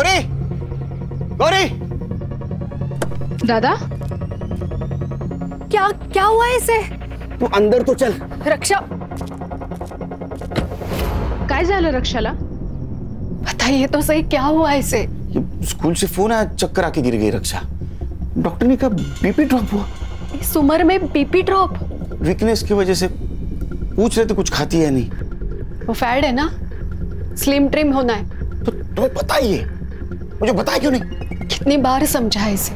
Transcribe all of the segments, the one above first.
गौरी, गौरी। दादा, क्या क्या हुआ इसे? तू अंदर तो चल। रक्षा, काय झालं रक्षाला? बताइए तो सही, क्या हुआ इसे? स्कूल से फोन आया, चक्कर आके गिर गई रक्षा। डॉक्टर ने कहा बीपी ड्रॉप हुआ। इस उम्र में बीपी ड्रॉप? वीकनेस की वजह से। पूछ रहे थे कुछ खाती है नहीं। वो फैट है ना, स्लिम ट्रिम होना है। तो तुम्हें पता ही है, मुझे बताया क्यों नहीं? कितनी बार समझा इसे,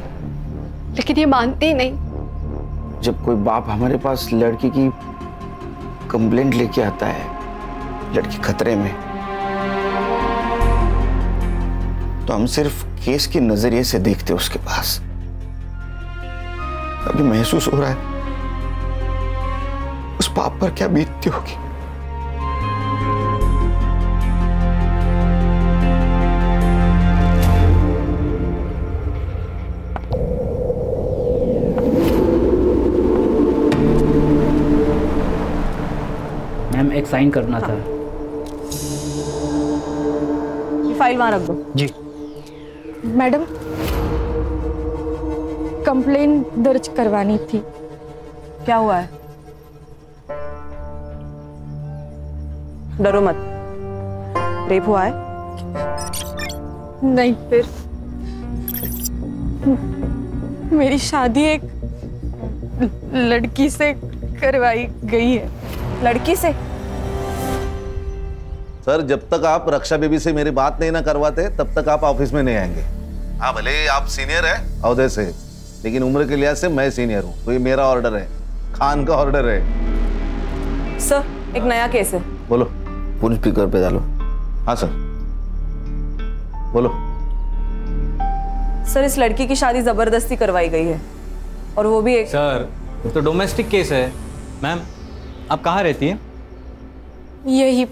लेकिन ये मानती ही नहीं। जब कोई बाप हमारे पास लड़की की कंप्लेंट लेके आता है, लड़की खतरे में, तो हम सिर्फ केस के नजरिए से देखते उसके पास। अभी महसूस हो रहा है उस बाप पर क्या बीतती होगी। मैम एक साइन करना था। ये फाइल वहां रख दो। जी मैडम, कंप्लेंट दर्ज करवानी थी। क्या हुआ है? डरो मत। रेप हुआ है? नहीं, फिर मेरी शादी एक लड़की से करवाई गई है। लड़की से? सर, जब तक आप रक्षा बेबी से मेरी बात नहीं ना करवाते तब तक आप ऑफिस में नहीं आएंगे। हाँ, भले ही आप सीनियर है औहदे से, लेकिन उम्र के लिहाज से मैं सीनियर हूँ, तो ये मेरा ऑर्डर है, खान का ऑर्डर है। सर, एक नया केस है। बोलो। फोन स्पीकर पे डालो। हाँ सर, बोलो। सर, इस लड़की की शादी जबरदस्ती करवाई गई है, और वो भी एक। सर, तो डोमेस्टिक केस है। मैम, आप कहाँ रहती हैं? यही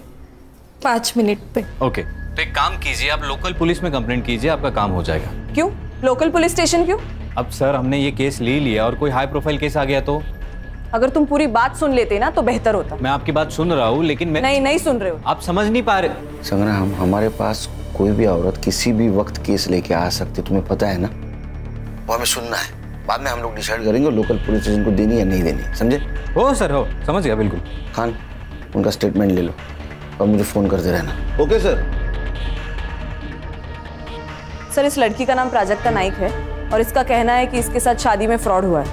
5 मिनट पे। ओके, तो एक काम कीजिए, आप लोकल पुलिस में कंप्लेंट कीजिए, आपका काम हो जाएगा। क्यों? लोकल पुलिस स्टेशन क्यों? अब सर, हमने ये केस ले लिया और कोई हाई प्रोफाइल केस आ गया तो? अगर तुम पूरी बात सुन लेते ना तो बेहतर होता। मैं आपकी बात सुन रहा हूँ, लेकिन मैं नहीं सुन रहे हो। आप समझ नहीं पा रहे। संग्राम, हमारे पास कोई भी औरत किसी भी वक्त केस लेके आ सकती, तुम्हें पता है ना। वो हमें सुनना है, बाद में हम लोग डिसाइड करेंगे लोकल पुलिस स्टेशन को देनी या नहीं देनी। समझे? हो सर, हो, समझ गया बिल्कुल। खान, उनका स्टेटमेंट ले लो और मुझे फोन करते रहना। Okay sir. सर, इस लड़की का नाम प्राजक्ता नाइक है और इसका कहना है कि इसके साथ शादी में फ्रॉड हुआ है।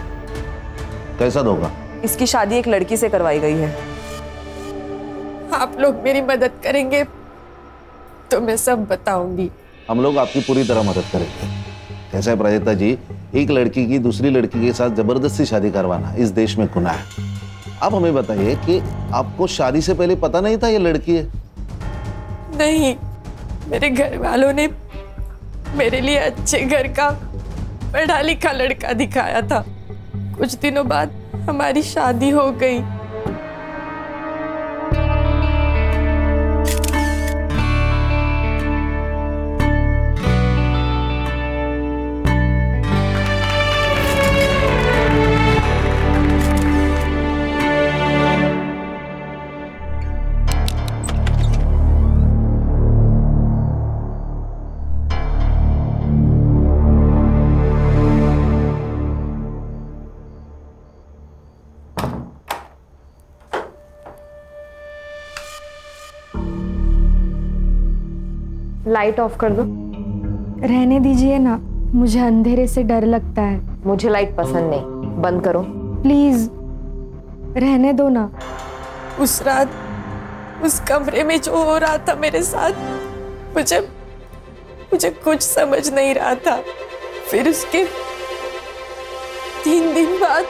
कैसा धोखा? इसकी शादी एक लड़की से करवाई गई है। आप लोग मेरी मदद करेंगे तो मैं सब बताऊंगी। हम लोग आपकी पूरी तरह मदद करेंगे। कैसा है प्राजक्ता जी, एक लड़की की दूसरी लड़की के साथ जबरदस्ती शादी करवाना इस देश में गुनाह है। आप हमें बताइए कि आपको शादी से पहले पता नहीं था ये लड़की है? नहीं, मेरे घर वालों ने मेरे लिए अच्छे घर का पढ़ा लिखा लड़का दिखाया था। कुछ दिनों बाद हमारी शादी हो गई। लाइट ऑफ कर दो। रहने दीजिए ना, मुझे अंधेरे से डर लगता है। मुझे लाइट पसंद नहीं, बंद करो प्लीज, रहने दो ना। उस रात उस कमरे में जो हो रहा था मेरे साथ, मुझे कुछ समझ नहीं रहा था। फिर उसके 3 दिन बाद।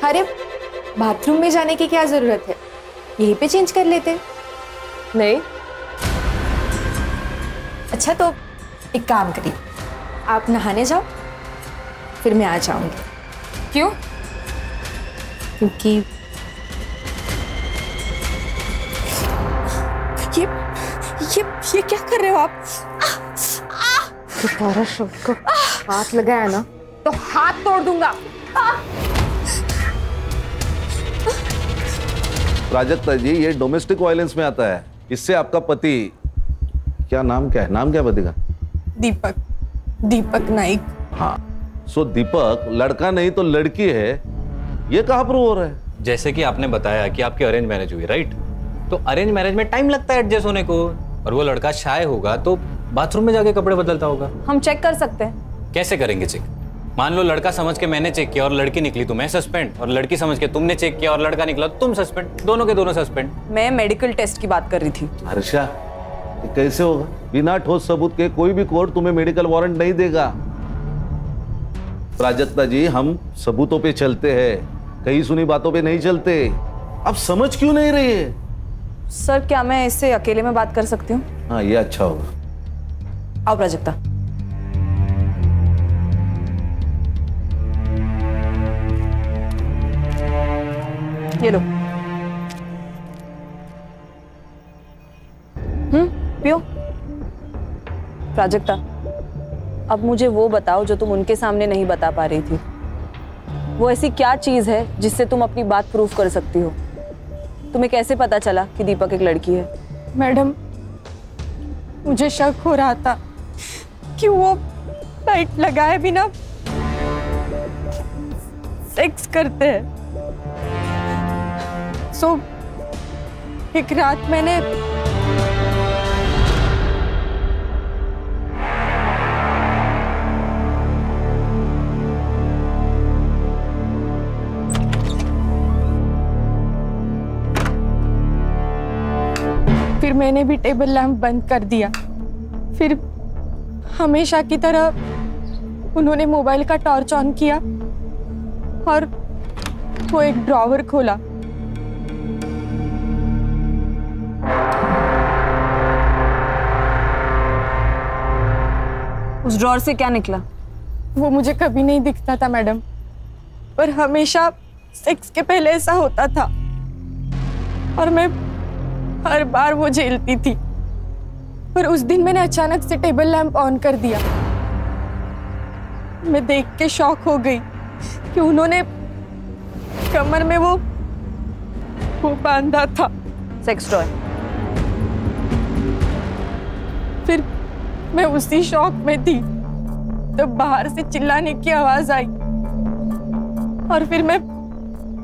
अरे, बाथरूम में जाने की क्या जरूरत है, यहीं पे चेंज कर लेते। नहीं। अच्छा, तो एक काम करिए, आप नहाने जाओ, फिर मैं आ जाऊंगी। क्यों? क्योंकि ये क्या कर रहे हो आप? दोबारा शब्द को हाथ लगाया ना तो हाथ तोड़ दूंगा। प्राजक्ता जी, ये डोमेस्टिक वायलेंस में आता है। इससे आपका पति क्या नाम क्या है? नाम क्या पति का? दीपक, दीपक नाइक। हाँ, सो दीपक लड़का नहीं तो लड़की है, ये कहाँ प्रूव हो रहा है? जैसे कि आपने बताया कि आपकी अरेंज मैरिज हुई, राइट? तो अरेंज मैरिज में टाइम लगता है एडजस्ट होने को, और वो लड़का शाय होगा तो बाथरूम में जाके कपड़े बदलता होगा। हम चेक कर सकते हैं। कैसे करेंगे चेक? मान लो लड़का समझ के मैंने चेक किया और लड़की निकली तो मैं सस्पेंड, और लड़की समझ के तुमने चेक किया और लड़का निकला तो तुम सस्पेंड, दोनों के दोनों सस्पेंड। मैं मेडिकल टेस्ट की बात कर रही थी। हर्षा, ये कैसे होगा? बिना ठोस सबूत के कोई भी कोर्ट तुम्हें मेडिकल वारंट नहीं देगा। प्राजक्ता जी, हम सबूतों पे चलते हैं, कहीं सुनी बातों पे नहीं चलते। आप समझ क्यों नहीं रही है? सर, क्या मैं इससे अकेले में बात कर सकती हूँ? हाँ, ये अच्छा होगा। आओ प्राजक्ता। ये लो। पियो। प्राजक्ता, अब मुझे वो बताओ जो तुम उनके सामने नहीं बता पा रही थी। वो ऐसी क्या चीज है जिससे तुम अपनी बात प्रूफ कर सकती हो? तुम्हें कैसे पता चला कि दीपक एक लड़की है? मैडम, मुझे शक हो रहा था कि वो लाइट लगाए बिना सेक्स करते हैं। सो एक रात मैंने फिर मैंने भी टेबल लैंप बंद कर दिया। फिर हमेशा की तरह उन्होंने मोबाइल का टॉर्च ऑन किया और वो एक ड्रॉवर खोला। उस ड्रॉर से क्या निकला? वो मुझे कभी नहीं दिखता था मैडम, पर हमेशा सेक्स के पहले ऐसा होता था और मैं हर बार वो झेलती थी। पर उस दिन मैंने अचानक से टेबल लैंप ऑन कर दिया। मैं देख के शॉक हो गई कि उन्होंने कमर में वो बांधा था। Sex toy. फिर मैं उसी शॉक में थी तो बाहर से चिल्लाने की आवाज आई और फिर मैं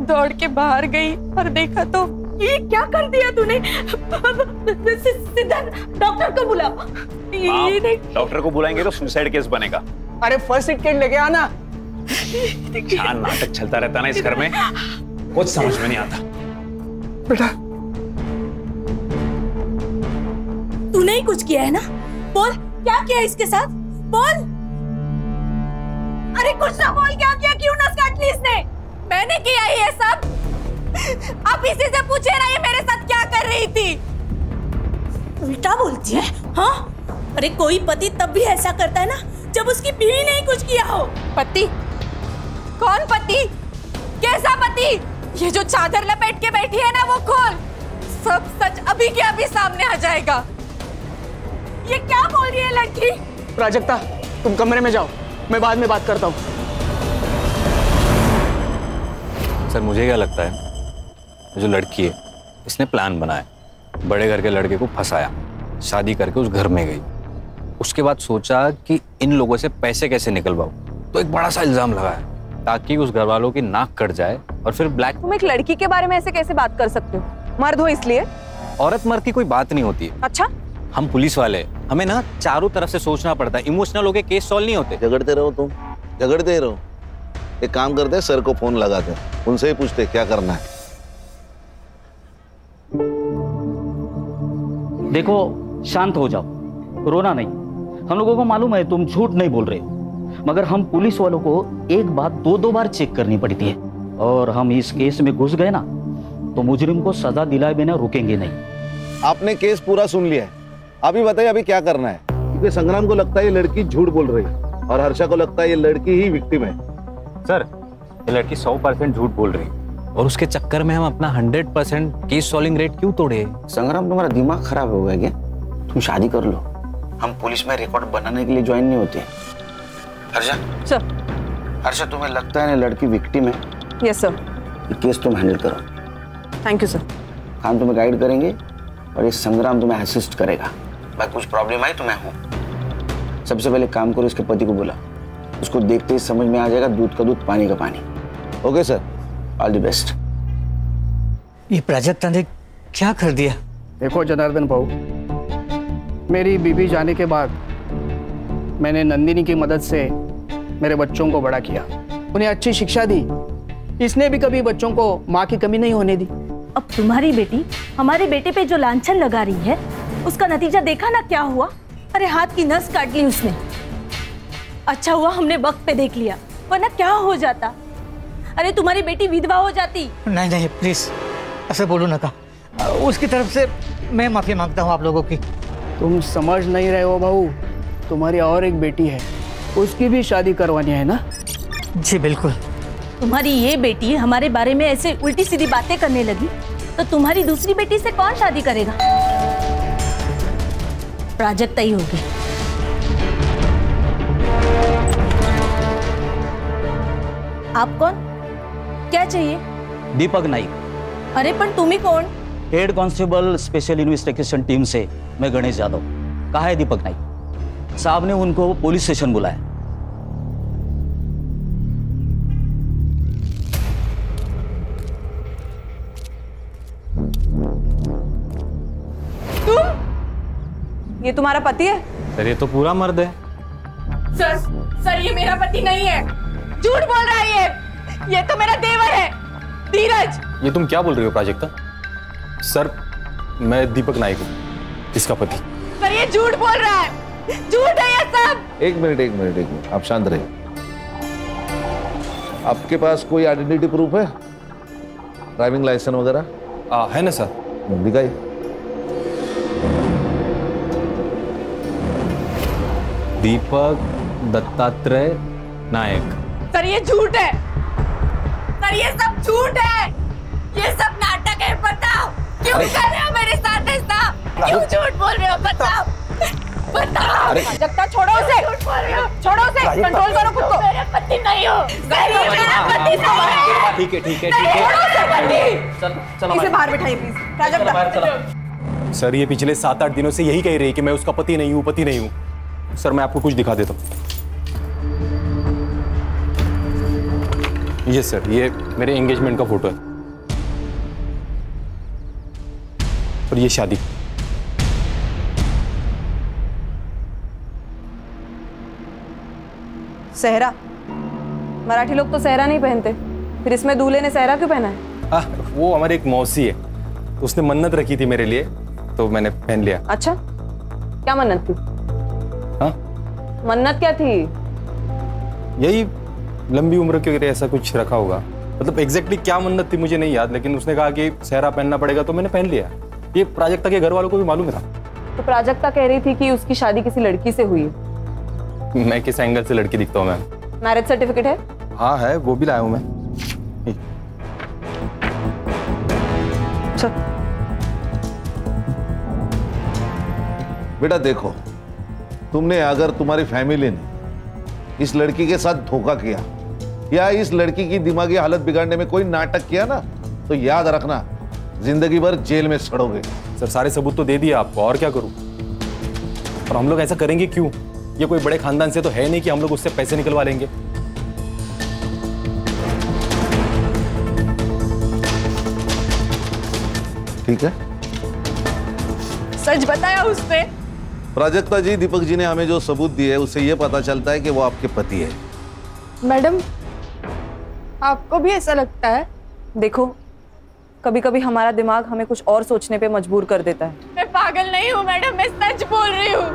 दौड़ के बाहर गई और देखा तो ये क्या कर दिया तूने? सीधा डॉक्टर को बुला। डॉक्टर को बुलाएंगे तो सुसाइड केस बनेगा। अरे फर्स्ट एड किट लेके आना। क्या नाटक चलता रहता ना इस घर में, कुछ समझ में नहीं आता। बेटा, तूने ही कुछ किया है ना? बोल, क्या किया इसके साथ? बोल। अरे कुछ ना बोल, क्या किया? क्यों नस काट ली इसने? मैंने किया ये सब। आप इसी से पूछे ना ये मेरे साथ क्या कर रही थी? उल्टा बोलती है, हाँ? अरे कोई पति तब भी ऐसा करता है ना जब उसकी बीवी ने ही कुछ किया हो। पति? कौन पति? कैसा पति? ये जो चादर लपेट के बैठी है ना, वो खोल। सब सच अभी के अभी सामने आ जाएगा। ये क्या बोल रही है लड़की? प्राजक्ता, तुम कमरे में जाओ, मैं बाद में बात करता हूँ। सर, मुझे क्या लगता है, जो लड़की है इसने प्लान बनाया, बड़े घर के लड़के को फंसाया, शादी करके उस घर में गई, उसके बाद सोचा कि इन लोगों से पैसे कैसे निकलवाऊं, तो एक बड़ा सा इल्जाम लगाया ताकि उस घर वालों की नाक कट जाए और फिर ब्लैक। तुम एक लड़की के बारे में ऐसे कैसे बात कर सकते हो? मर्द हो इसलिए? औरत मर्द की कोई बात नहीं होती है। अच्छा, हम पुलिस वाले, हमें ना चारों तरफ से सोचना पड़ता है, इमोशनल होके केस सॉल्व नहीं होते। झगड़ते रहो तुम, झगड़ते रहो। एक काम करते, सर को फोन लगाते, उनसे ही पूछते क्या करना है। देखो, शांत हो जाओ, रोना नहीं। हम लोगों को मालूम है तुम झूठ नहीं बोल रहे, मगर हम पुलिस वालों को एक बात दो बार चेक करनी पड़ती है, और हम इस केस में घुस गए ना तो मुजरिम को सजा दिलाए बिना रुकेंगे नहीं। आपने केस पूरा सुन लिया है, अभी बताइए अभी क्या करना है? क्योंकि संग्राम को लगता है ये लड़की झूठ बोल रही है और हर्षा को लगता है ये लड़की ही विक्टिम है। सर, ये लड़की 100% झूठ बोल रही है और उसके चक्कर में हम अपना 100% केस सॉल्विंग रेट क्यों तोड़े? संग्राम, तुम्हारा दिमाग खराब हो गया क्या? तुम शादी कर लो, हम पुलिस में रिकॉर्ड बनाने के लिए ज्वाइन नहीं होते। हर्षा सर। हर्षा, तुम्हें लगता है ना लड़की विक्टिम है? Yes sir. ये केस तुम हैंडल करो। Thank you sir. हम तुम्हें गाइड करेंगे और ये संग्राम तुम्हें असिस्ट करेगा। भाई कुछ प्रॉब्लम आई तो मैं हूँ। सबसे पहले काम करो, इसके पति को बुला, उसको देखते ही समझ में आ जाएगा दूध का दूध पानी का पानी। Okay sir, all the best. ये प्राजक्ता ने क्या कर दिया? देखो जनार्दन भाऊ, मेरी बीबी जाने के बाद मैंने नंदिनी की मदद से मेरे बच्चों को बड़ा किया, उन्हें अच्छी शिक्षा दी। इसने भी कभी बच्चों को माँ की कमी नहीं होने दी। अब तुम्हारी बेटी हमारे बेटे पे जो लांछन लगा रही है, उसका नतीजा देखा ना क्या हुआ। अरे हाथ की नस काट ली उसने। अच्छा हुआ हमने वक्त पे देख लिया, वरना क्या हो जाता। अरे तुम्हारी बेटी विधवा हो जाती। नहीं नहीं प्लीज ऐसे बोलो ना। उसकी तरफ से मैं माफी मांगता हूँ आप लोगों की। तुम समझ नहीं रहे हो भाऊ, तुम्हारी और एक बेटी है, उसकी भी शादी करवानी है ना? जी बिल्कुल। तुम्हारी ये बेटी हमारे बारे में ऐसे उल्टी सीधी बातें करने लगी तो तुम्हारी दूसरी बेटी से कौन शादी करेगा? प्राजक्ता ही होगी। आप कौन? क्या चाहिए? दीपक नाइक। अरे पर तुम ही कौन? Head constable special investigation team से मैं गणेश यादव। कहाँ है दीपक नाइक? साहब ने उनको पुलिस स्टेशन बुलाया। ये तुम्हारा पति है? सर ये तो पूरा मर्द है। सर ये मेरा पति नहीं है, झूठ बोल रहा है ये तो मेरा देवर है, धीरज। ये तुम क्या बोल रही हो प्राजक्ता? सर मैं दीपक नाइक हूँ, इसका पति। सर ये झूठ बोल रहा है, झूठ है ये सब। एक मिनट, आप शांत रहिए। आपके पास कोई आइडेंटिटी प्रूफ है? ड्राइविंग लाइसेंस वगैरह? है ना सर। दिखाइए। दीपक दत्तात्रेय नायक। सर ये झूठ है, सर ये सब झूठ है, ये सब नाटक है। बताओ क्यों कर रहे हो मेरे साथ ऐसा? क्यों झूठ बोल रहे हो? बताओ बताओ। प्राजक्ता छोड़ो उसे, छोड़ो उसे, कंट्रोल करो खुद को। मेरे पति नहीं हो, मेरा पति नहीं है। ठीक है छोड़ो उसे पति। चलो इसे बाहर बैठाइए प्लीज। प्राजक्ता सर ये पिछले 7-8 दिनों से यही कह रही है कि मैं उसका पति नहीं हूँ। सर मैं आपको कुछ दिखा देता हूँ। ये सर, ये मेरे एंगेजमेंट का फोटो है और ये शादी। सहरा? मराठी लोग तो सहरा नहीं पहनते, फिर इसमें दूल्हे ने सहरा क्यों पहना है? वो हमारी एक मौसी है, तो उसने मन्नत रखी थी मेरे लिए, तो मैंने पहन लिया। अच्छा, क्या मन्नत थी? हाँ? मन्नत क्या थी? यही लंबी उम्र के लिए ऐसा कुछ रखा होगा। मतलब एग्जैक्टली क्या मन्नत थी मुझे नहीं याद, लेकिन उसने कहा कि सहरा पहनना पड़ेगा तो मैंने पहन लिया। ये प्राजक्ता के घर वालों को भी मालूम था। तो प्राजक्ता कह रही थी कि उसकी शादी किसी लड़की से हुई है। मैं किस एंगल से लड़की दिखता हूँ मैम? मैरिज सर्टिफिकेट है? हाँ है, वो भी लाया हूँ मैं। बेटा देखो, तुमने अगर तुम्हारी फैमिली ने इस लड़की के साथ धोखा किया या इस लड़की की दिमागी हालत बिगाड़ने में कोई नाटक किया ना, तो याद रखना जिंदगी भर जेल में सड़ोगे। सर सारे सबूत तो दे दिए आपको, और क्या करूं? और हम लोग ऐसा करेंगे क्यों? ये कोई बड़े खानदान से तो है नहीं कि हम लोग उससे पैसे निकलवा लेंगे। ठीक है, सच बताया उसने। प्राजक्ता जी, दीपक जी ने हमें जो सबूत दिए उससे यह पता चलता है कि वो आपके पति है। मैडम, आपको भी ऐसा लगता है? देखो, कभी कभी हमारा दिमाग हमें कुछ और सोचने पे मजबूर कर देता है। मैं पागल नहीं हूँ मैडम, मैं सच बोल रही हूँ।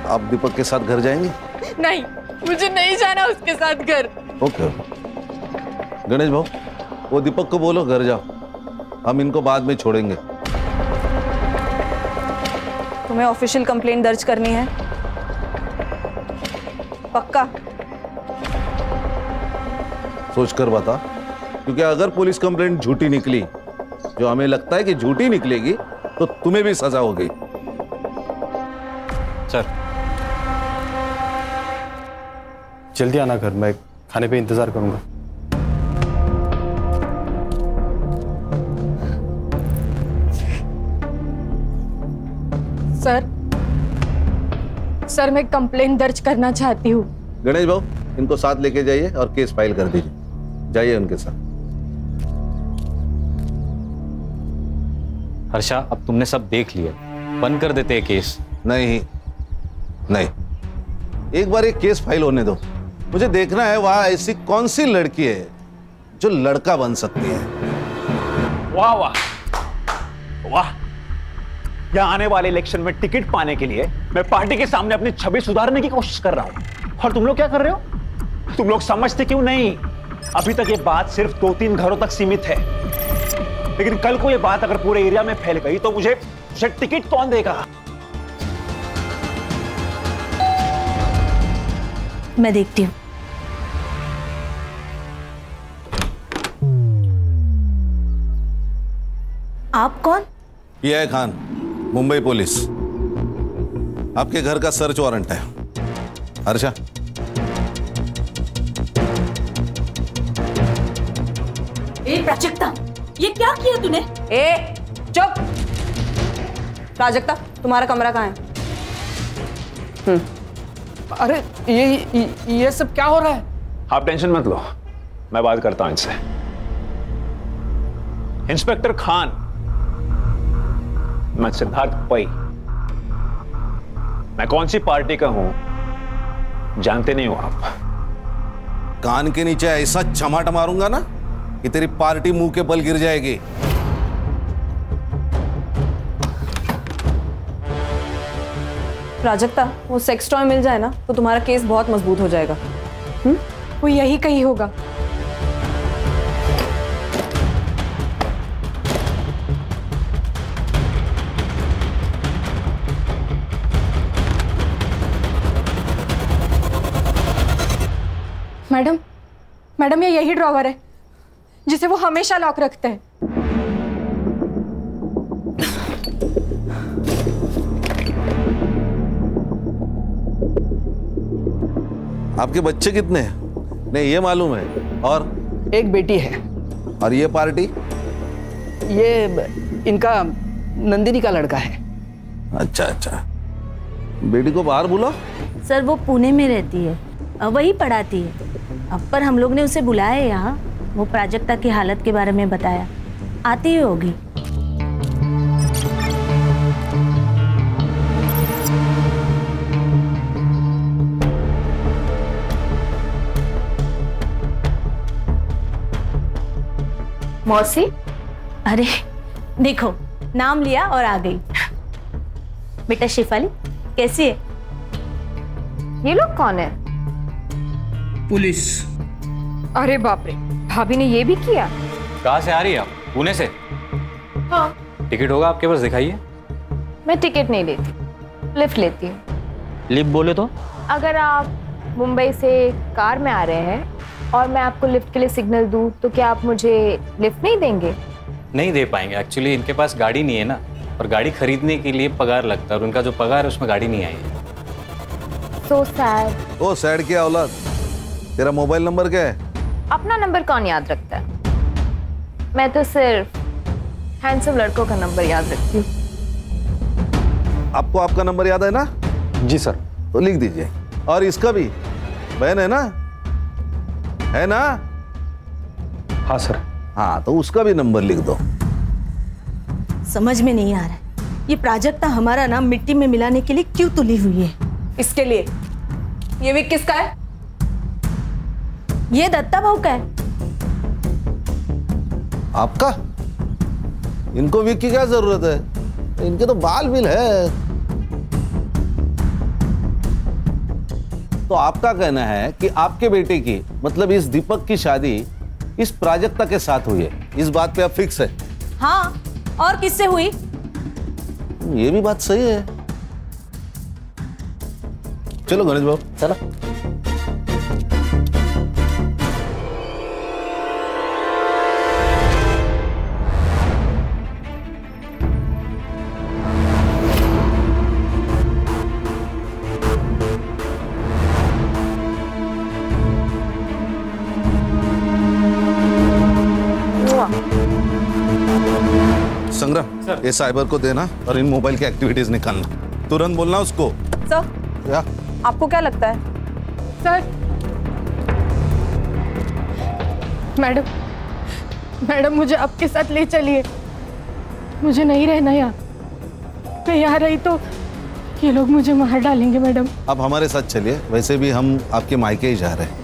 आप दीपक के साथ घर जाएंगे? नहीं, मुझे नहीं जाना उसके साथ घर। ओके गणेश भाऊ, वो दीपक को बोलो घर जाओ, हम इनको बाद में छोड़ेंगे। तुम्हें ऑफिशियल कंप्लेंट दर्ज करनी है? पक्का? सोचकर बता, क्योंकि अगर पुलिस कंप्लेंट झूठी निकली, जो हमें लगता है कि झूठी निकलेगी, तो तुम्हें भी सजा होगी। सर जल्दी आना घर, मैं खाने पे इंतजार करूंगा। सर मैं कंप्लेंट दर्ज करना चाहती हूँ। गणेश भाऊ, इनको साथ लेके जाइए और केस फाइल कर दीजिए। जाइए उनके साथ। हर्षा, अब तुमने सब देख लिया, बंद कर देते हैं केस। नहीं नहीं, एक बार एक केस फाइल होने दो। मुझे देखना है वहां ऐसी कौन सी लड़की है जो लड़का बन सकती है। वाह वाह वाह, यहाँ आने वाले इलेक्शन में टिकट पाने के लिए मैं पार्टी के सामने अपनी छवि सुधारने की कोशिश कर रहा हूं, और तुम लोग क्या कर रहे हो? तुम लोग समझते क्यों नहीं? अभी तक ये बात सिर्फ 2-3 घरों तक सीमित है, लेकिन कल को ये बात अगर पूरे एरिया में फैल गई तो मुझे टिकट कौन देगा? मैं देखती हूँ। आप कौन? ये है खान, मुंबई पुलिस। आपके घर का सर्च वारंट है। हर्षा, प्राजक्ता, ये क्या किया तूने? चुप! प्राजक्ता, तुम्हारा कमरा कहाँ है? अरे ये सब क्या हो रहा है? आप टेंशन मत लो, मैं बात करता हूं इनसे। इंस्पेक्टर खान, मैं सिद्धार्थ पै। मैं कौन सी पार्टी का हूं जानते नहीं हो आप? कान के नीचे ऐसा चमाट मारूंगा ना कि तेरी पार्टी मुंह के बल गिर जाएगी। प्राजक्ता, वो सेक्स टॉय मिल जाए ना तो तुम्हारा केस बहुत मजबूत हो जाएगा। वो यही कहीं होगा। मैडम ये यही ड्रॉवर है जिसे वो हमेशा लॉक रखते हैं। आपके बच्चे कितने हैं? नहीं, ये मालूम है। और एक बेटी है। और ये पार्टी? ये इनका नंदिनी का लड़का है। अच्छा अच्छा, बेटी को बाहर बुलाओ। सर वो पुणे में रहती है, वही पढ़ाती है। अब पर हम लोग ने उसे बुलाया है यहाँ, वो प्राजक्ता की हालत के बारे में बताया, आती ही होगी। मौसी? अरे देखो, नाम लिया और आ गई। बेटा शिफाली, कैसी है? ये लोग कौन है? पुलिस। अरे बाप रे, भाभी ने ये भी किया? कहाँ से आ रही है आप? पुणे से? हाँ। टिकट होगा आपके पास, दिखाइए। मैं टिकट नहीं लेती, लिफ्ट लेती हूँ। लिफ्ट बोले तो? अगर आप मुंबई से कार में आ रहे हैं और मैं आपको लिफ्ट के लिए सिग्नल दूं तो क्या आप मुझे लिफ्ट नहीं देंगे? नहीं दे पाएंगे, एक्चुअली इनके पास गाड़ी नहीं है ना, और गाड़ी खरीदने के लिए पगार लगता है, और उनका जो पगार है उसमें गाड़ी नहीं आई है। So sad। ओ सैड क्या औलाद? तेरा मोबाइल नंबर क्या है? अपना नंबर कौन याद रखता है? मैं तो सिर्फ हैंडसम लड़कों का नंबर याद रखती हूँ। आपको आपका नंबर याद है ना? जी सर। तो लिख दीजिए। और इसका भी? बहन है ना? है ना? हाँ सर। हाँ, तो उसका भी नंबर लिख दो। समझ में नहीं आ रहा है, ये प्राजक्ता हमारा नाम मिट्टी में मिलाने के लिए क्यों तुली हुई है? इसके लिए ये विक किसका है? ये दत्ता भाऊ का है। आपका? इनको विक की क्या जरूरत है? इनके तो बाल बिल है। तो आपका कहना है कि आपके बेटे की, मतलब इस दीपक की शादी इस प्राजक्ता के साथ हुई है, इस बात पे आप फिक्स है? हाँ, और किससे हुई? ये भी बात सही है। चलो गणेश बाबू, चलो। संग्राम, ये साइबर को देना और इन मोबाइल की एक्टिविटीज निकालना। तुरंत बोलना उसको। सर, क्या आपको क्या लगता है? सर, मैडम मुझे आपके साथ ले चलिए, मुझे नहीं रहना यहाँ। मैं यहाँ रही तो ये लोग मुझे मार डालेंगे मैडम। आप हमारे साथ चलिए, वैसे भी हम आपके मायके ही जा रहे हैं।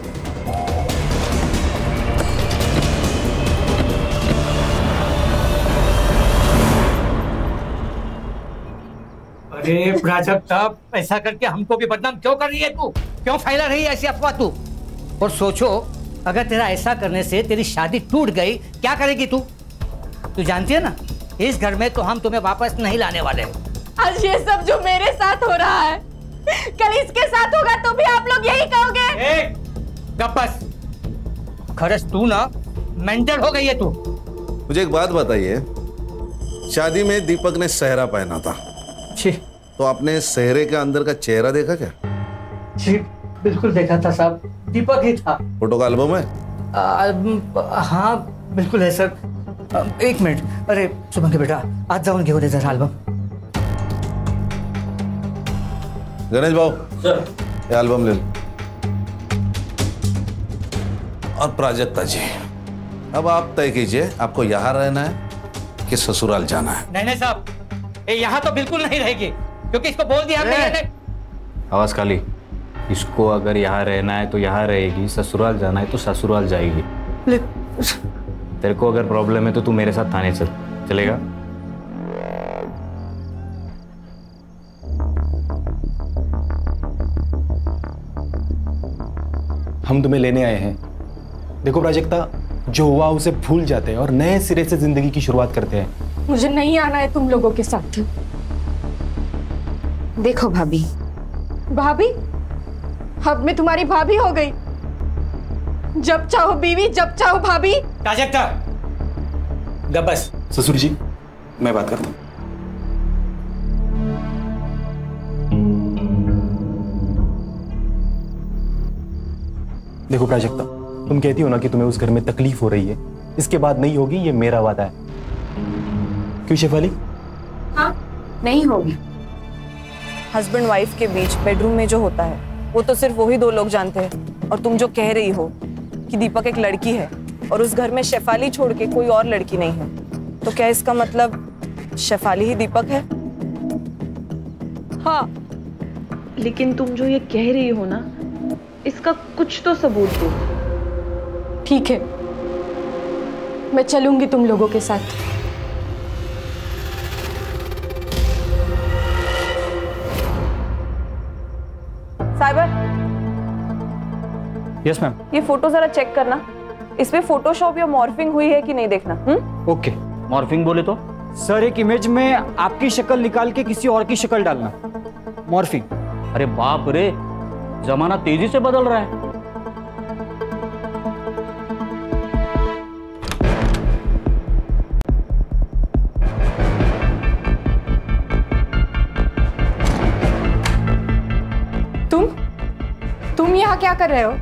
अरे प्राजक्ता, ऐसा करके हमको भी बदनाम क्यों कर रही है तू? क्यों फैला रही है ऐसी अफवाह तू? और सोचो, अगर तेरा ऐसा करने से तेरी शादी टूट गई, क्या करेगी तू? तू जानती है ना, इस घर में तो हम तुम्हें वापस नहीं लाने वाले हैं। आज ये सब जो मेरे साथ हो रहा है, कल इसके साथ होगा तो भी आप लोग यही कहोगे। बस खरस, तू ना मेंटल हो गई है तू। मुझे एक बात बताइए, शादी में दीपक ने सेहरा पहना था, तो आपने सेहरे के अंदर का चेहरा देखा क्या? जी बिल्कुल देखा था साहब, दीपक ही था। फोटो का एल्बम है? हाँ बिल्कुल है सर। एक मिनट, अरे सुमन के बेटा, आज जाऊन घेऊन ये जरा एल्बम। गणेश भाऊ सर, ये एल्बम ले लो। और प्राजक्ता जी, अब आप तय कीजिए, आपको यहाँ रहना है कि ससुराल जाना है? नहीं साहब, ये यहाँ तो बिल्कुल नहीं रहेगी, क्योंकि इसको बोल दिया हमने। आवाज काली, इसको अगर यहाँ रहना है तो यहाँ रहेगी, ससुराल जाना है तो ससुराल जाएगी। तेरे को अगर प्रॉब्लम है तो तू मेरे साथ थाने चल, चलेगा? हम तुम्हें लेने आए हैं। देखो प्राजक्ता, जो हुआ उसे भूल जाते हैं और नए सिरे से जिंदगी की शुरुआत करते हैं। मुझे नहीं आना है तुम लोगों के साथ। देखो भाभी, अब मैं तुम्हारी भाभी हो गई। जब चाहो बीवी, जब चाहो भाभी। प्राजक्ता, बस। ससुर जी, मैं बात करता हूँ। देखो प्राजक्ता, तुम कहती हो ना कि तुम्हें उस घर में तकलीफ हो रही है, इसके बाद नहीं होगी, ये मेरा वादा है। क्यों शेफाली? हाँ, नहीं होगी। हस्बैंड वाइफ के बीच बेडरूम में जो होता है वो तो सिर्फ वही दो लोग जानते हैं। और तुम जो कह रही हो कि दीपक एक लड़की है और उस घर में शेफाली छोड़ के कोई और लड़की नहीं है, तो क्या इसका मतलब शेफाली ही दीपक है? हाँ, लेकिन तुम जो ये कह रही हो ना, इसका कुछ तो सबूत दो। ठीक है, मैं चलूंगी तुम लोगों के साथ। Cyber, yes ma'am. ये फोटो जरा चेक करना, इसमें फोटोशॉप या मॉर्फिंग हुई है कि नहीं देखना। ओके। मॉर्फिंग बोले तो? सर, एक इमेज में आपकी शक्ल निकाल के किसी और की शक्ल डालना, मॉर्फिंग। अरे बाप रे, जमाना तेजी से बदल रहा है। तुम यहाँ क्या कर रहे हो?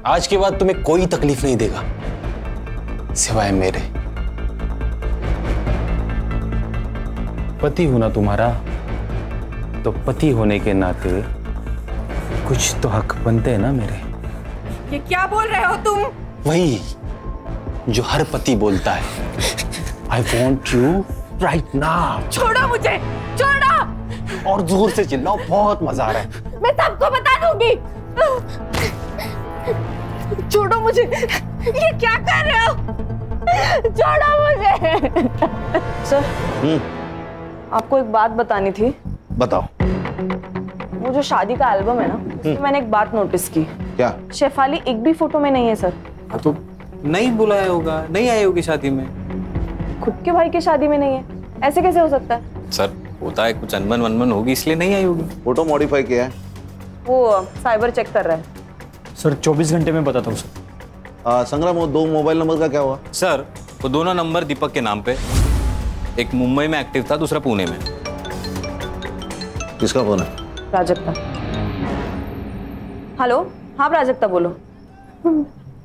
आज के बाद तुम्हें कोई तकलीफ नहीं देगा सिवाय मेरे। पति हूं ना तुम्हारा, तो पति होने के नाते कुछ तो हक बनते हैं ना मेरे। ये क्या बोल रहे हो तुम? वही जो हर पति बोलता है, I want you right now. छोड़ो मुझे, छोड़ो। और जोर से चिल्लाओ, बहुत मजा आ रहा है। मैं सबको बता दूंगी। छोड़ो मुझे, ये क्या कर रहे हो? छोड़ो मुझे। सर, आपको एक बात बतानी थी। बताओ। वो जो शादी का एल्बम है ना, उसमें मैंने एक बात नोटिस की। क्या? शेफाली एक भी फोटो में नहीं है सर। तो नहीं बुलाया होगा, नहीं आई होगी शादी में। खुद के भाई की शादी में नहीं है, ऐसे कैसे हो सकता है? सर, होता है, कुछ अनबन वनबन होगी, इसलिए नहीं आई होगी। फोटो मॉडिफाई किया है, वो साइबर चेक कर रहा है। सर 24 घंटे में बताता हूँ सर। संग्राम, वो दो मोबाइल नंबर का क्या हुआ? सर, वो दोनों नंबर दीपक के नाम पे, एक मुंबई में एक्टिव था, दूसरा पुणे में। किसका फोन है? प्राजक्ता। हेलो, हाँ प्राजक्ता बोलो।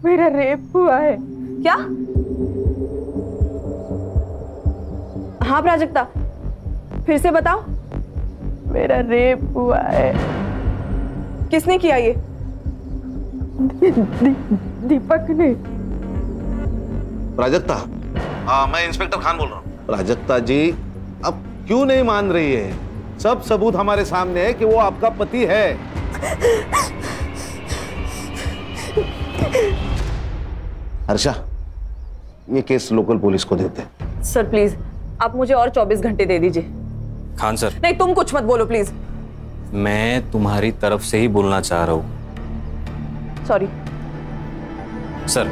मेरा रेप हुआ है। क्या? हाँ प्राजक्ता, फिर से बताओ। मेरा रेप हुआ है। किसने किया ये? दीपक ने। प्राजक्ता, हाँ मैं इंस्पेक्टर खान बोल रहा हूँ। प्राजक्ता जी, अब क्यों नहीं मान रही है? सब सबूत हमारे सामने है कि वो आपका पति है। हर्षा, ये केस लोकल पुलिस को देते हैं। सर प्लीज, आप मुझे और 24 घंटे दे दीजिए। खान सर, नहीं, तुम कुछ मत बोलो प्लीज। मैं तुम्हारी तरफ से ही बोलना चाह रहा हूँ। सॉरी सर,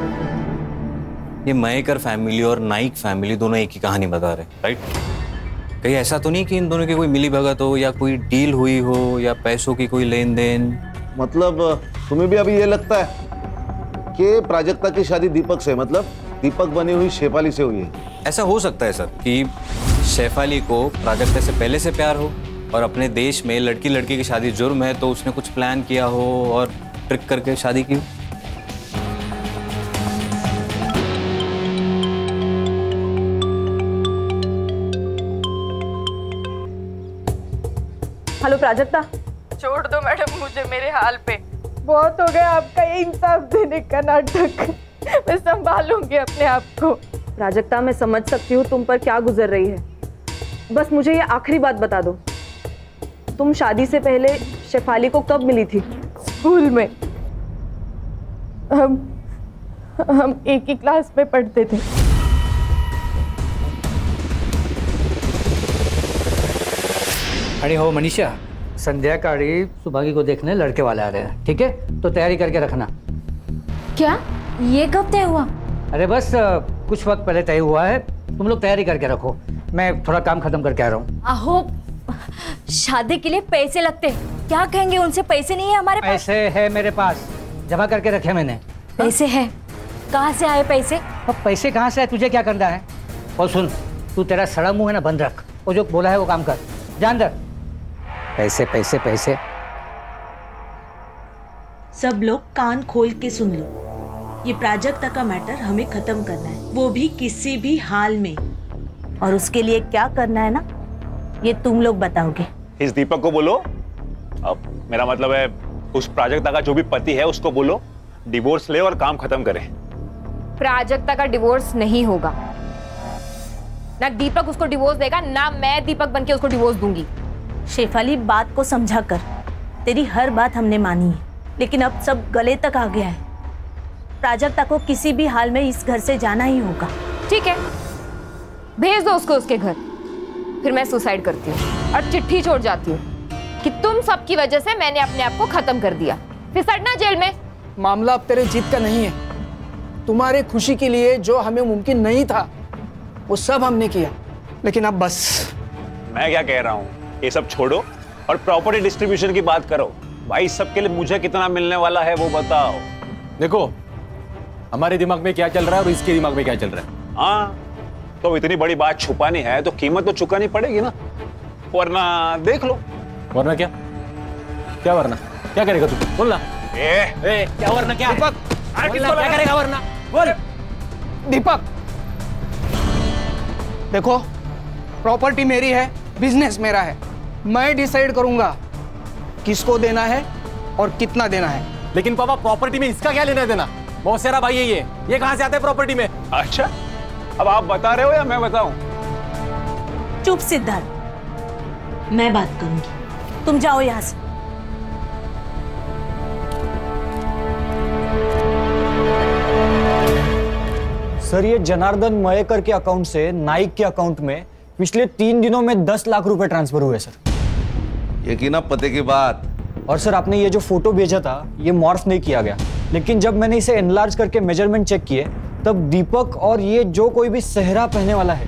ये मयेकर फैमिली और नाइक फैमिली दोनों एक ही कहानी बता रहे हैं, राइट? कहीं ऐसा तो नहीं कि इन दोनों की कोई मिली भगत हो या कोई डील हुई हो या पैसों की कोई लेन देन? मतलब तुम्हें भी अभी ये लगता है कि प्राजक्ता की शादी दीपक से, मतलब दीपक बनी हुई शेफाली से हुई है? ऐसा हो सकता है सर कि शेफाली को प्राजक्ता से पहले से प्यार हो और अपने देश में लड़की लड़की की शादी जुर्म है तो उसने कुछ प्लान किया हो और ट्रिक करके शादी की। हेलो प्राजक्ता। छोड़ दो मैडम मुझे मेरे हाल पे। बहुत हो गया आपका ये इंसाफ देने का नाटक। मैं संभालूंगी अपने आप को। प्राजक्ता, मैं समझ सकती हूँ तुम पर क्या गुजर रही है। बस मुझे ये आखिरी बात बता दो, तुम शादी से पहले शेफाली को कब मिली थी? स्कूल में। हम एक ही क्लास में पढ़ते थे। अरे हो मनीषा, संध्याकाळी सुभागी को देखने लड़के वाले आ रहे हैं, ठीक है? तो तैयारी करके रखना। क्या? ये कब तय हुआ? अरे बस कुछ वक्त पहले तय हुआ है, तुम लोग तैयारी करके रखो, मैं थोड़ा काम खत्म करके आ रहा हूँ। आहो, शादी के लिए पैसे लगते, क्या कहेंगे उनसे? पैसे नहीं है हमारे पास। पैसे है मेरे पास, जमा करके रखे मैंने। पैसे है? कहाँ से आए पैसे? अब पैसे कहाँ से आए, तुझे क्या करना है? और सुन, तू तेरा सड़ा मुंह है ना बंद रख, वो जो बोला है वो काम कर, जान दर। पैसे पैसे पैसे। सब लोग कान खोल के सुन लो, ये प्राजक्ता का मैटर हमें खत्म करना है, वो भी किसी भी हाल में। और उसके लिए क्या करना है ना, ये तुम लोग बताओगे। इस दीपक को बोलो, अब मेरा मतलब है उस प्राजक्ता का जो भी पति है उसको बोलो डिवोर्स ले और काम खत्म करे। प्राजक्ता का डिवोर्स नहीं होगा, ना दीपक उसको डिवोर्स देगा, ना मैं दीपक बनके उसको डिवोर्स दूंगी। शेफाली, बात को समझा कर, तेरी हर बात हमने मानी है, लेकिन अब सब गले तक आ गया है। प्राजक्ता को किसी भी हाल में इस घर से जाना ही होगा। ठीक है, भेज दो उसको उसके घर, फिर मैं सुसाइड करती हूँ और चिट्ठी छोड़ जाती हूँ कि तुम सबकी वजह से मैंने अपने आप को खत्म कर दिया, फिर सड़ना जेल में। मामला अब तेरे जीत का नहीं है, तुम्हारे खुशी के लिए जो हमें मुमकिन नहीं था वो सब हमने किया, लेकिन अब बस। मैं क्या कह रहा हूँ, ये सब छोड़ो और प्रॉपर्टी डिस्ट्रीब्यूशन की बात करो। भाई सबके लिए मुझे कितना मिलने वाला है वो बताओ। देखो, हमारे दिमाग में क्या चल रहा है और इसके दिमाग में क्या चल रहा है। हाँ, तो इतनी बड़ी बात छुपानी है तो कीमत तो चुकानी पड़ेगी ना, वरना देख लो। वरना क्या? क्या वरना? क्या करेगा तू? बोल ना। क्या वरना क्या? दीपक, क्या करेगा वरना? बोल। दीपक, देखो, प्रॉपर्टी मेरी है, बिजनेस मेरा है, मैं डिसाइड करूंगा किसको देना है और कितना देना है। लेकिन पापा, प्रॉपर्टी में इसका क्या लेना देना? बहुत सारा भाई है ये कहां से आता है प्रॉपर्टी में? अच्छा, अब आप बता रहे हो या मैं बताऊं? चुप सिद्धार्थ, मैं बात करूंगी, तुम जाओ यहां से। सर, ये जनार्दन मयेकर के अकाउंट से नाइक के अकाउंट में पिछले 3 दिनों में 10 लाख रुपए ट्रांसफर हुए सर। यकीन पते की बात। और सर, आपने ये जो फोटो भेजा था ये मॉर्फ नहीं किया गया, लेकिन जब मैंने इसे एनलार्ज करके मेजरमेंट चेक किए तब दीपक और ये जो कोई भी सेहरा पहनने वाला है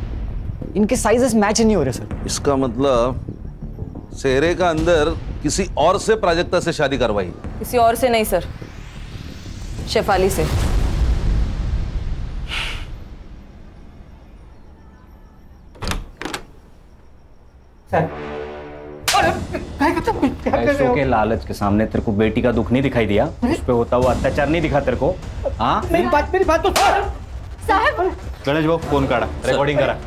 इनके साइजेस मैच नहीं हो रहे सर। इसका मतलब सेहरे का अंदर किसी और से प्राजक्ता से शादी करवाई? किसी और से नहीं सर, शेफाली से। पैसों के लालच के सामने तेरे को बेटी का दुख नहीं दिखाई दिया? उस पे होता हुआ अत्याचार नहीं दिखा तेरे को? हाँ, मेरी बात तो साहब, गणेश बाबू फोन काढ़ा, रिकॉर्डिंग करा।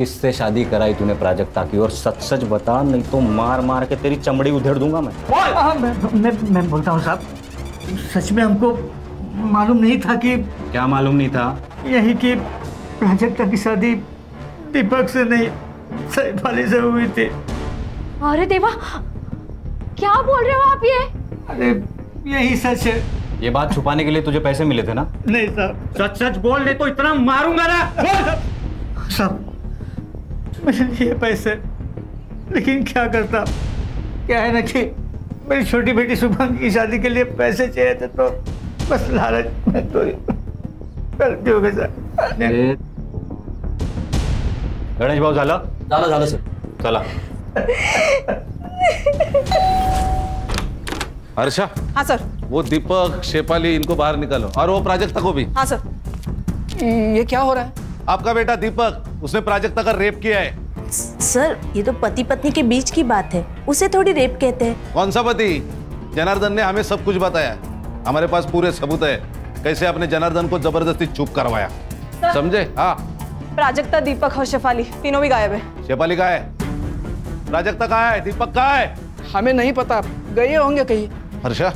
किससे शादी कराई तूने प्राजक्ता की? और सच सच बता, नहीं तो मार मार के तेरी चमड़ी उधेड़ दूंगा मैं। मैं बोलता हूँ साहब, सच में हमको मालूम नहीं था कि। क्या मालूम नहीं था? यही कि प्राजक्ता की शादी दीपक से नहीं सैफ अली से हुई थी। अरे देवा, क्या बोल रहे हो आप ये? अरे यही सच है। ये बात छुपाने के लिए तुझे पैसे मिले थे ना? नहीं साहब, सच सच बोल, नहीं तो इतना मारूंगा ना। साहब मेरे लिए पैसे, लेकिन क्या करता, क्या है ना कि मेरी छोटी बेटी शुभम की शादी के लिए पैसे चाहिए थे, तो बस लालच में तो गलती हो गई सर। गणेश भाऊ झालं सर, चला। हर्षा। हाँ सर। वो दीपक, शेफाली, इनको बाहर निकालो, और वो प्राजक्ता को भी। हाँ सर। ये क्या हो रहा है? आपका बेटा दीपक, उसने प्राजक्ता का रेप किया है। सर, ये तो पति पत्नी के बीच की बात है, उसे थोड़ी रेप कहते हैं। कौन सा पति? जनार्दन ने हमें सब कुछ बताया, हमारे पास पूरे सबूत है कैसे आपने जनार्दन को जबरदस्ती चुप करवाया, समझे? हाँ। प्राजक्ता, दीपक और शेफाली तीनों भी गायब है। शेफाली कहाँ है? प्राजक्ता कहाँ है? दीपक कहाँ है? हमें नहीं पता, गए होंगे कहीं। हर्षा,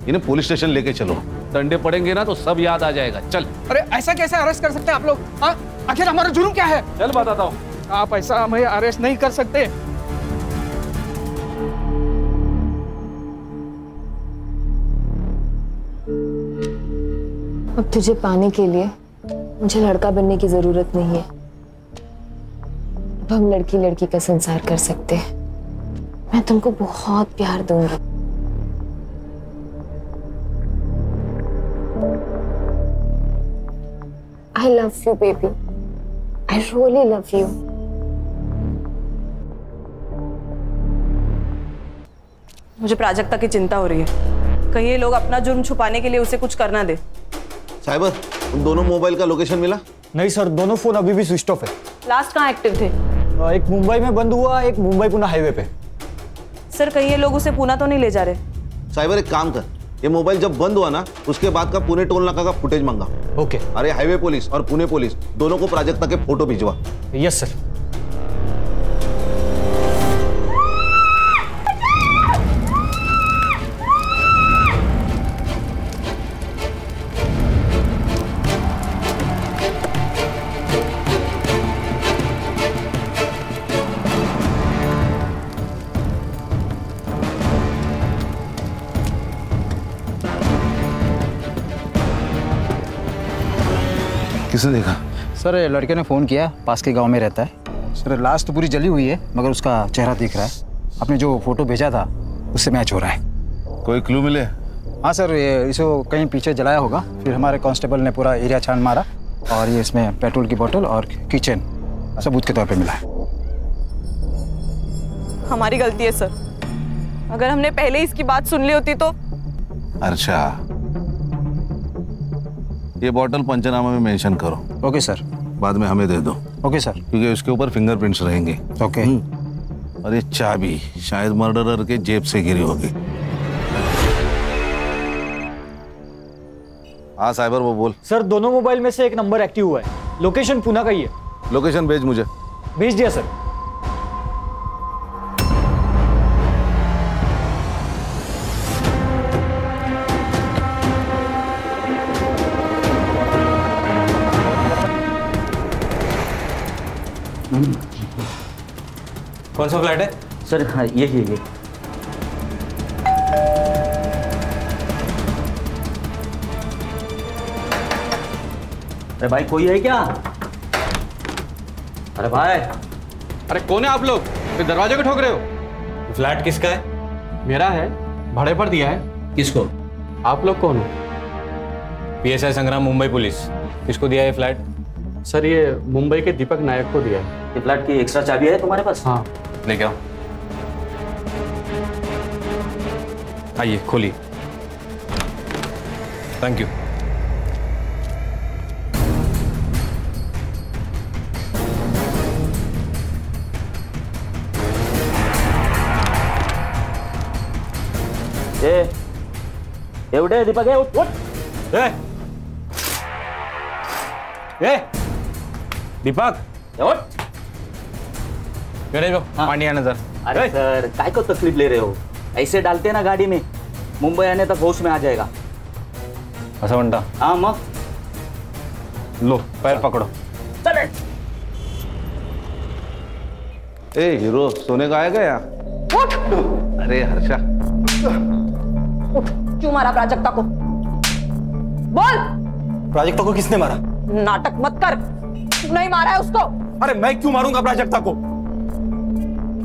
इन्हें पुलिस स्टेशन लेके चलो, डंडे पड़ेंगे ना तो सब याद आ जाएगा। चल। अरे ऐसा कैसे अरेस्ट कर सकते हैं आप लोग? हाँ, आखिर हमारा जुर्म क्या है? चल बताता हूँ। आप ऐसा हमें अरेस्ट नहीं कर सकते। अब तुझे पाने के लिए मुझे लड़का बनने की जरूरत नहीं है। अब हम लड़की लड़की का संसार कर सकते हैं। मैं तुमको बहुत प्यार दूंगी। I love you, baby. I really love you. मुझे प्राजक्ता की चिंता हो रही है, कहीं ये लोग अपना जुर्म छुपाने के लिए उसे कुछ करना दे। साइबर, उन दोनों मोबाइल का लोकेशन मिला? नहीं सर, दोनों फोन अभी भी स्विच ऑफ है। लास्ट कहाँ एक्टिव थे? एक मुंबई में बंद हुआ, एक मुंबई पुणे हाईवे पे। सर, कहीं ये लोग उसे पुणे तो नहीं ले जा रहे? साइबर, एक काम कर, ये मोबाइल जब बंद हुआ ना, उसके बाद का पुणे टोल नाका का फुटेज मांगा। ओके। अरे हाईवे पुलिस और पुणे पुलिस दोनों को प्राजक्ता के फोटो भिजवा। Yes sir. किसने देखा? सर, लड़के ने फ़ोन किया, पास के गांव में रहता है। सर, लाश तो पूरी जली हुई है, मगर उसका चेहरा दिख रहा है। आपने जो फोटो भेजा था उससे मैच हो रहा है। कोई क्लू मिले? हाँ सर, ये इसको कहीं पीछे जलाया होगा, फिर हमारे कांस्टेबल ने पूरा एरिया छान मारा और ये इसमें पेट्रोल की बोतल और किचन सबूत के तौर पे मिला है। हमारी गलती है सर, अगर हमने पहले इसकी बात सुन ली होती तो। अच्छा, ये बोतल पंचनामा में मेंशन करो। Okay sir. बाद में हमें दे दो। Okay sir. क्योंकि उसके ऊपर फिंगरप्रिंट्स रहेंगे। ओके। और ये चाबी शायद मर्डरर के जेब से गिरी होगी। हाँ साइबर, वो बोल। सर, दोनों मोबाइल में से एक नंबर एक्टिव हुआ है, लोकेशन पुणे का ही है। लोकेशन भेज मुझे। भेज दिया सर। कौन सा फ्लैट है सर? हाँ, यही है। अरे भाई, कोई है क्या? अरे भाई। अरे कौन है आप लोग? फिर दरवाजे को ठोक रहे हो? फ्लैट किसका है? मेरा है, भाड़े पर दिया है। किसको? आप लोग कौन हो? PSI संग्राम, मुंबई पुलिस। किसको दिया है फ्लैट? सर, ये मुंबई के दीपक नायक को दिया है। ये फ्लैट की एक्स्ट्रा चाबी है तुम्हारे पास? हाँ। लेके आओ। आइए, खोलिए। Thank you. एवढे दीपक है, उठ। दीपक, उठ। गणेश भाऊ पानी आना सर। अरे सर काय को तकलीफ ले रहे हो, ऐसे डालते ना गाड़ी में, मुंबई आने तक होश में आ जाएगा। ऐसा बनता? हाँ मग। लो पैर पकड़ो। चले। ए हीरो, सोने का आएगा यहाँ? अरे हर्षा, क्यों मारा प्राजक्ता को? बोल। प्राजक्ता को किसने मारा? नाटक मत कर, नहीं मारा है उसको। अरे मैं क्यों मारूंगा प्राजक्ता को?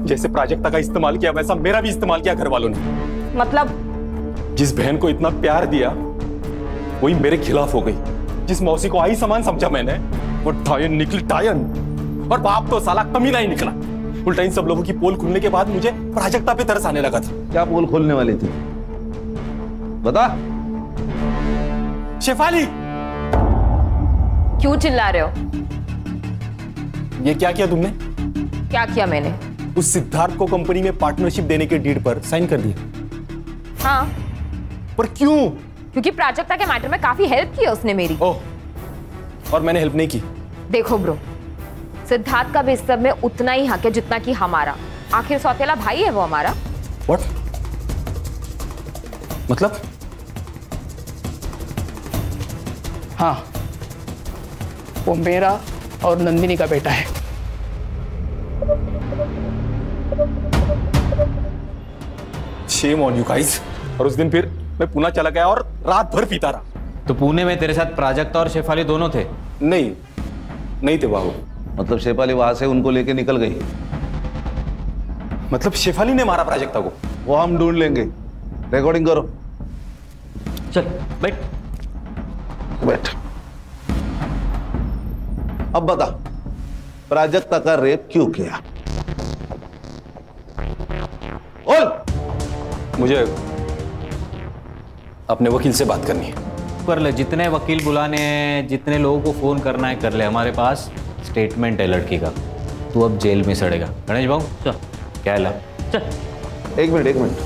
जैसे प्राजक्ता का इस्तेमाल किया वैसा मेरा भी इस्तेमाल किया घर वालों ने। मतलब? जिस बहन को इतना प्यार दिया वही मेरे खिलाफ हो गई। जिस मौसी को आई समान समझा मैंने, वो टायन निकली टायन। और बाप तो साला कमीना ही निकला। उल्टा इन सब लोगों की पोल खुलने के बाद मुझे प्राजक्ता पे तरस आने लगा था। क्या पोल खोलने वाली थी बता? शेफाली। क्यों चिल्ला रहे हो? ये क्या किया तुमने? क्या किया मैंने? उस सिद्धार्थ को कंपनी में पार्टनरशिप देने के डीड पर साइन कर दिया। हाँ। पर क्यों? क्योंकि प्राजक्ता के मैटर में काफी हेल्प की उसने मेरी। ओह, और मैंने हेल्प नहीं की? देखो ब्रो, सिद्धार्थ का भी इस सब में उतना ही हक है जितना कि हमारा। आखिर सौतेला भाई है वो हमारा। What? मतलब? हाँ, वो मेरा और नंदिनी का बेटा है। Shame on you guys। और उस दिन फिर मैं पुणे चला गया और रात भर पीता रहा। तो पुणे में तेरे साथ प्राजक्ता और शेफाली दोनों थे? नहीं थे बाबू। मतलब शेफाली वहां से उनको लेके निकल गई? मतलब शेफाली ने मारा प्राजक्ता को? वो हम ढूंढ लेंगे। रिकॉर्डिंग करो। चल बैठ। बैठ। अब बता, प्राजक्ता का रेप क्यों किया? बोल। मुझे अपने वकील से बात करनी है। कर ले, जितने वकील बुलाने हैं, जितने लोगों को फोन करना है कर ले। हमारे पास स्टेटमेंट है लड़की का। तू अब जेल में सड़ेगा। गणेश भाऊ चल। क्या है ला? चल। एक मिनट।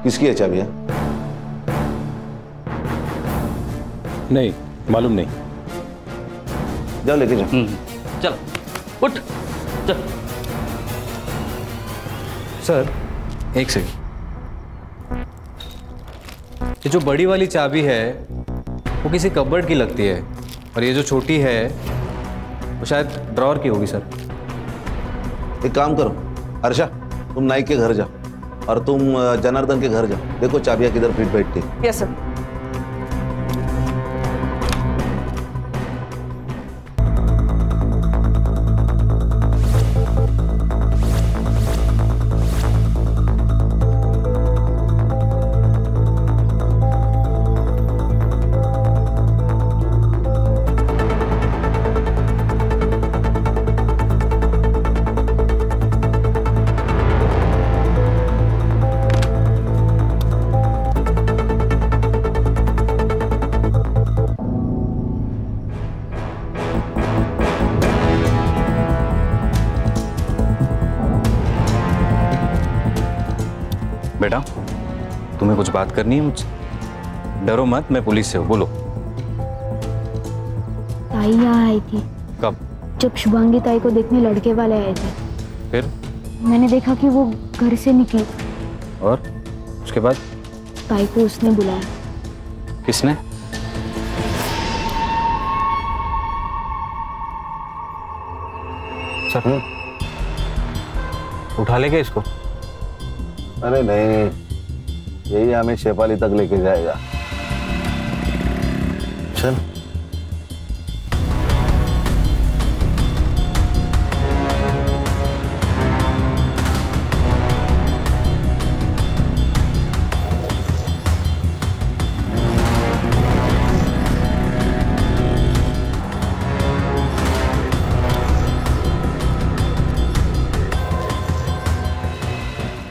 किसकी है चाबियां? नहीं मालूम नहीं। जाओ लेके जाओ। चल उठ चल। सर एक सेकंड, ये जो बड़ी वाली चाबी है वो किसी कबर्ड की लगती है, और ये जो छोटी है वो शायद ड्रॉअर की होगी सर। एक काम करो हर्षा, तुम नाइक के घर जाओ और तुम जनार्दन के घर जाओ। देखो चाबियां किधर फिट बैठती। Yes sir. बेटा तुम्हें कुछ बात करनी है मुझसे? डरो मत, मैं पुलिस से हूँ। बोलो। ताई यहाँ आई थी। कब? जब शुभांगी ताई को देखने लड़के वाले आए थे। फिर? मैंने देखा कि वो घर से निकली। और उसके बाद? ताई को उसने बुलाया। किसने? सर उठा लेंगे इसको? अरे नहीं, यही हमें शेफाली तक लेके जाएगा। चल।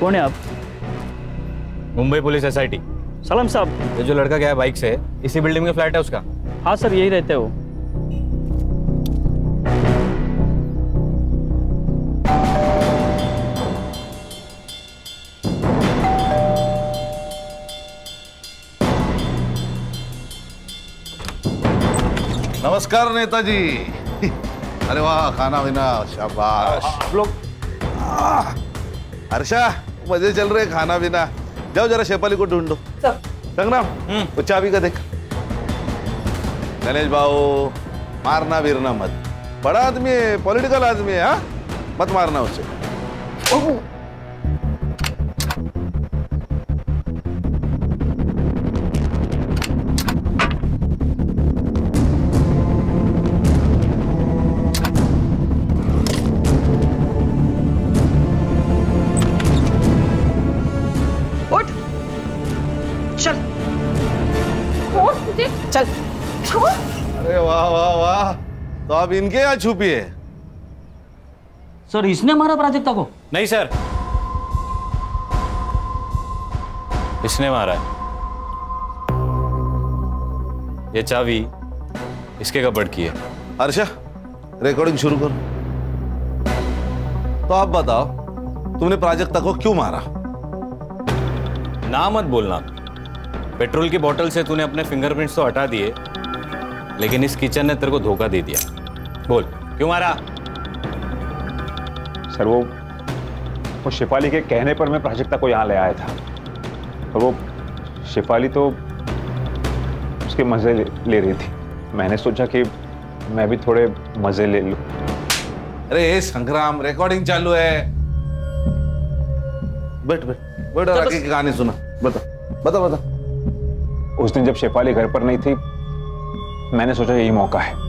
कौन है आप? Mumbai police SIT। सलाम साहब। ये जो लड़का गया बाइक से, इसी बिल्डिंग में फ्लैट है उसका? हाँ सर, यही रहते हो। नमस्कार नेताजी। अरे वाह, खाना पीना शाबाश। आप लोग हर्षा, मजे चल रहे खाना पीना। जाओ जरा शेफाली को ढूंढो। संग्राम, वो चाबी का देख। गणेश भाऊ, मारना वीरना मत, बड़ा आदमी है, पॉलिटिकल आदमी है, हाँ? मत मारना उसे। चल। अरे वाह वाह वाह, तो आप इनके यहाँ छुपी है? सर इसने मारा प्राजक्ता को? नहीं सर, इसने मारा है। ये चाबी इसके कपबोर्ड की है। हर्षा, रिकॉर्डिंग शुरू करो। तो आप बताओ, तुमने प्राजक्ता को क्यों मारा? ना मत बोलना। पेट्रोल की बोतल से तूने अपने फिंगरप्रिंट्स तो हटा दिए, लेकिन इस किचन ने तेरे को धोखा दे दिया। बोल क्यों मारा? सर वो शेफाली के कहने पर मैं प्राजक्ता को यहाँ ले आया था, और वो शेफाली तो उसके मजे ले रही थी। मैंने सोचा कि मैं भी थोड़े मजे ले लूं। अरे संग्राम, रिकॉर्डिंग चालू है। बैठ बैठ बैठ और आगे की कहानी सुना। बता बता बता। उस दिन जब शेफाली घर पर नहीं थी, मैंने सोचा यही मौका है।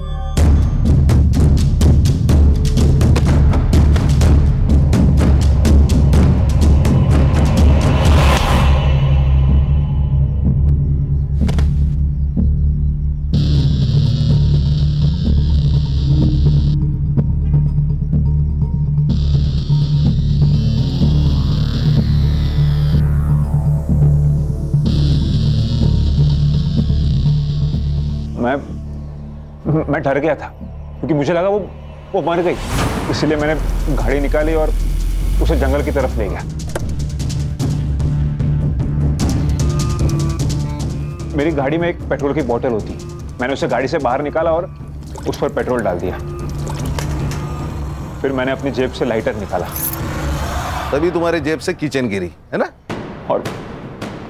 मैं डर गया था क्योंकि मुझे लगा वो मर गई, इसलिए मैंने गाड़ी निकाली और उसे जंगल की तरफ ले गया। मेरी गाड़ी में एक पेट्रोल की बोतल होती, मैंने उसे गाड़ी से बाहर निकाला और उस पर पेट्रोल डाल दिया। फिर मैंने अपनी जेब से लाइटर निकाला, तभी तुम्हारे जेब से किचन गिरी है ना, और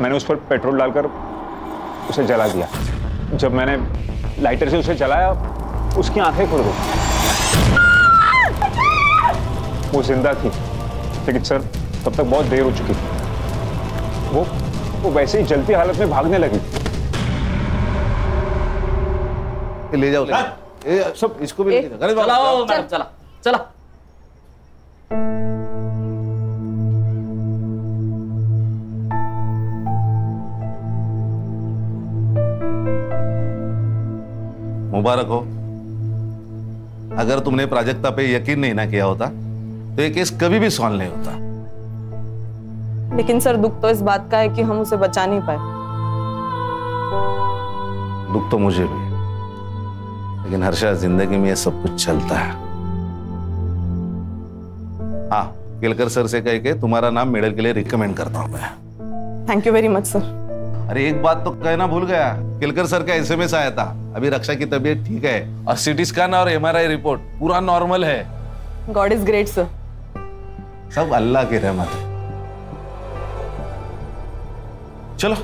मैंने उस पर पेट्रोल डालकर उसे जला दिया। जब मैंने लाइटर से उसे जलाया, उसकी आंखें खुल गई। वो जिंदा थी, लेकिन सर तब तक बहुत देर हो चुकी थी। वो वैसे ही जलती हालत में भागने लगी। ले जाओ, सब इसको भी चलाओ मैडम, चला चला। मुबारक हो। अगर तुमने प्राजक्ता पे यकीन नहीं ना किया होता तो ये केस कभी भी सॉल्व नहीं होता। लेकिन सर दुख तो इस बात का है कि हम उसे बचा नहीं पाए। दुख तो मुझे भी, लेकिन हर्षा जिंदगी में ये सब कुछ चलता है। हाँ, केलकर सर से कह के तुम्हारा नाम मेडल के लिए रिकमेंड करता हूं मैं। Thank you very much sir. अरे एक बात तो कहना भूल गया, केलकर सर का एसएमएस आया था। अभी रक्षा की तबीयत ठीक है और सीटी स्कैन और एमआरआई रिपोर्ट पूरा नॉर्मल है। God is great sir. सब अल्लाह की रहमत है। चलो